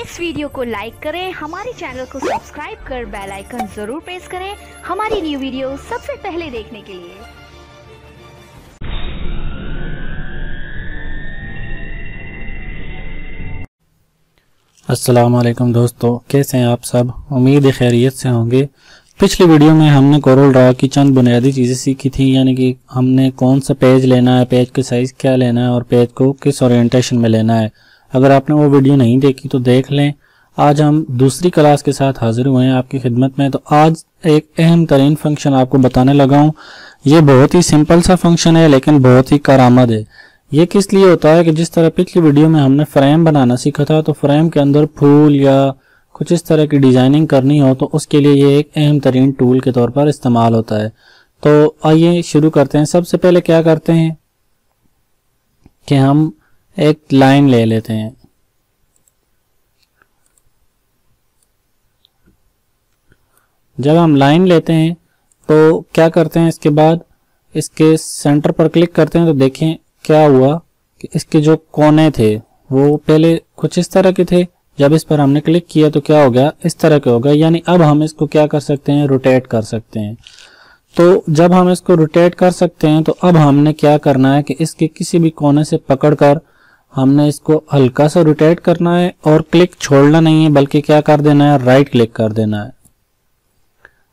इस वीडियो को लाइक करें, हमारे चैनल को सब्सक्राइब कर बेल आइकन जरूर प्रेस करें हमारी न्यू वीडियो सबसे पहले देखने के लिए। अस्सलाम वालेकुम दोस्तों, कैसे हैं आप सब? उम्मीद है खैरियत से होंगे। पिछली वीडियो में हमने कोरल ड्रा की चंद बुनियादी चीज़ें सीखी थी, यानी कि हमने कौन सा पेज लेना है, पेज का साइज़ क्या लेना है और पेज को किस ओरिएंटेशन में लेना है। अगर आपने वो वीडियो नहीं देखी तो देख लें। आज हम दूसरी क्लास के साथ हाजिर हुए हैं आपकी खिदमत में। तो आज एक अहम तरीन फंक्शन आपको बताने लगा हूँ। ये बहुत ही सिंपल सा फंक्शन है लेकिन बहुत ही कारआमद है। ये किस लिए होता है कि जिस तरह पिछली वीडियो में हमने फ्रेम बनाना सीखा था, तो फ्रेम के अंदर फूल या कुछ इस तरह की डिजाइनिंग करनी हो तो उसके लिए ये एक अहम तरीन टूल के तौर पर इस्तेमाल होता है। तो आइए शुरू करते हैं। सबसे पहले क्या करते हैं कि हम एक लाइन ले लेते हैं। जब हम लाइन लेते हैं तो क्या करते हैं, इसके बाद इसके सेंटर पर क्लिक करते हैं तो देखें क्या हुआ कि इसके जो कोने थे वो पहले कुछ इस तरह के थे। जब इस पर हमने क्लिक किया तो क्या हो गया, इस तरह के हो गया। यानी अब हम इसको क्या कर सकते हैं, रोटेट कर सकते हैं। तो जब हम इसको रोटेट कर सकते हैं तो अब हमने क्या करना है कि इसके किसी भी कोने से पकड़कर हमने इसको हल्का सा रोटेट करना है और क्लिक छोड़ना नहीं है, बल्कि क्या कर देना है, राइट क्लिक कर देना है।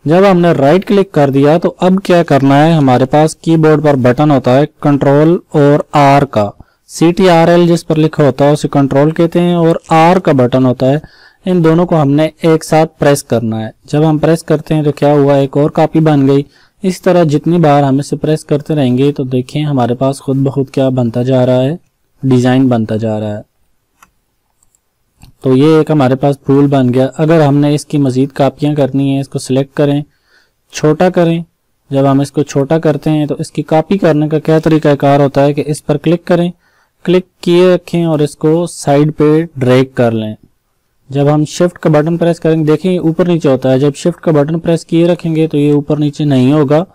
जब हमने राइट क्लिक कर दिया तो अब क्या करना है, हमारे पास कीबोर्ड पर बटन होता है कंट्रोल और आर का, CTRL जिस पर लिखा होता है उसे कंट्रोल कहते हैं, और आर का बटन होता है। इन दोनों को हमने एक साथ प्रेस करना है। जब हम प्रेस करते हैं तो क्या हुआ, एक और कॉपी बन गई। इस तरह जितनी बार हम इसे प्रेस करते रहेंगे तो देखें हमारे पास खुद ब खुद क्या बनता जा रहा है, डिजाइन बनता जा रहा है। तो ये एक हमारे पास फूल बन गया। अगर हमने इसकी मजीद कापियां करनी है, इसको सिलेक्ट करें, छोटा करें। जब हम इसको छोटा करते हैं तो इसकी कॉपी करने का क्या तरीकाकार होता है कि इस पर क्लिक करें, क्लिक किए रखें और इसको साइड पे ड्रैग कर लें। जब हम शिफ्ट का बटन प्रेस करेंगे, देखें ऊपर नीचे होता है। जब शिफ्ट का बटन प्रेस किए रखेंगे तो ये ऊपर नीचे नहीं होगा।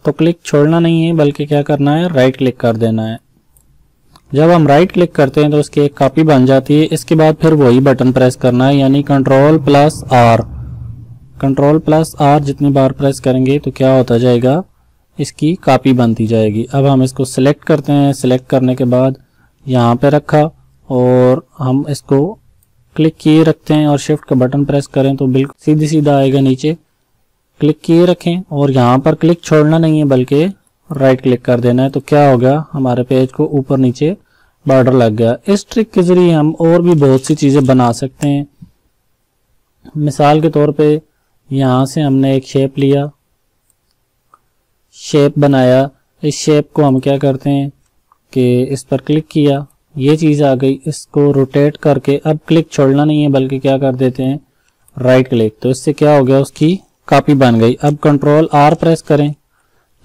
तो क्लिक छोड़ना नहीं है, बल्कि क्या करना है, राइट क्लिक कर देना है। जब हम राइट क्लिक करते हैं तो उसकी एक कॉपी बन जाती है। इसके बाद फिर वही बटन प्रेस करना है, यानी control plus R. Control plus R जितनी बार प्रेस करेंगे तो क्या होता जाएगा, इसकी कॉपी बनती जाएगी। अब हम इसको सिलेक्ट करते हैं। सिलेक्ट करने के बाद यहाँ पे रखा और हम इसको क्लिक किए रखते हैं और शिफ्ट का बटन प्रेस करें तो बिल्कुल सीधी सीधा आएगा नीचे। क्लिक किए रखें और यहाँ पर क्लिक छोड़ना नहीं है, बल्कि राइट क्लिक कर देना है। तो क्या हो गया, हमारे पेज को ऊपर नीचे बॉर्डर लग गया। इस ट्रिक के जरिए हम और भी बहुत सी चीजें बना सकते हैं। मिसाल के तौर पे यहाँ से हमने एक शेप लिया, शेप बनाया। इस शेप को हम क्या करते हैं कि इस पर क्लिक किया, ये चीज आ गई। इसको रोटेट करके अब क्लिक छोड़ना नहीं है, बल्कि क्या कर देते हैं, राइट क्लिक। तो इससे क्या हो गया, उसकी कॉपी बन गई। अब कंट्रोल आर प्रेस करें,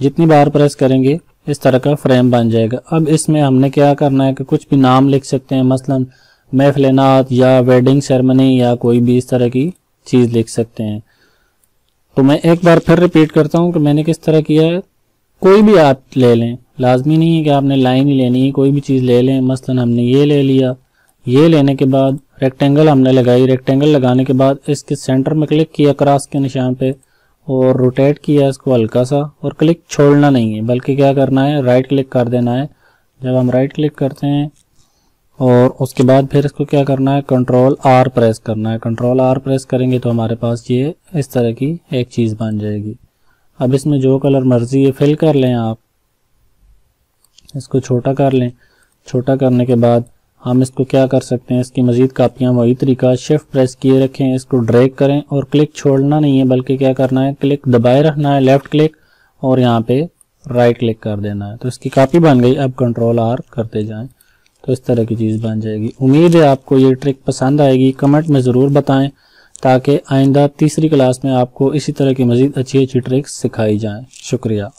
जितनी बार प्रेस करेंगे इस तरह का फ्रेम बन जाएगा। अब इसमें हमने क्या करना है कि कुछ भी नाम लिख सकते हैं, मसलन महफिल-ए-नात या वेडिंग सेरेमनी या कोई भी इस तरह की चीज लिख सकते हैं। तो मैं एक बार फिर रिपीट करता हूं कि मैंने किस तरह किया है। कोई भी आप ले लें, लाजमी नहीं है कि आपने लाइन ही लेनी है, कोई भी चीज ले लें। मसलन हमने ये ले लिया। ये लेने के बाद रेक्टेंगल हमने लगाई। रेक्टेंगल लगाने के बाद इसके सेंटर में क्लिक किया क्रॉस के निशान पे और रोटेट किया इसको हल्का सा, और क्लिक छोड़ना नहीं है, बल्कि क्या करना है, राइट क्लिक कर देना है। जब हम राइट क्लिक करते हैं और उसके बाद फिर इसको क्या करना है, कंट्रोल आर प्रेस करना है। कंट्रोल आर प्रेस करेंगे तो हमारे पास ये इस तरह की एक चीज बन जाएगी। अब इसमें जो कलर मर्जी है फिल कर लें आप। इसको छोटा कर लें। छोटा करने के बाद हम इसको क्या कर सकते हैं, इसकी मजीद कापियां वही तरीका, शिफ्ट प्रेस किए रखें, इसको ड्रैग करें और क्लिक छोड़ना नहीं है, बल्कि क्या करना है, क्लिक दबाए रखना है, लेफ्ट क्लिक, और यहाँ पे राइट क्लिक कर देना है। तो इसकी कॉपी बन गई। अब कंट्रोल आर करते जाएं तो इस तरह की चीज बन जाएगी। उम्मीद है आपको ये ट्रिक पसंद आएगी। कमेंट में जरूर बताएं ताकि आइंदा तीसरी क्लास में आपको इसी तरह की मजीद अच्छी अच्छी ट्रिक्स सिखाई जाएं। शुक्रिया।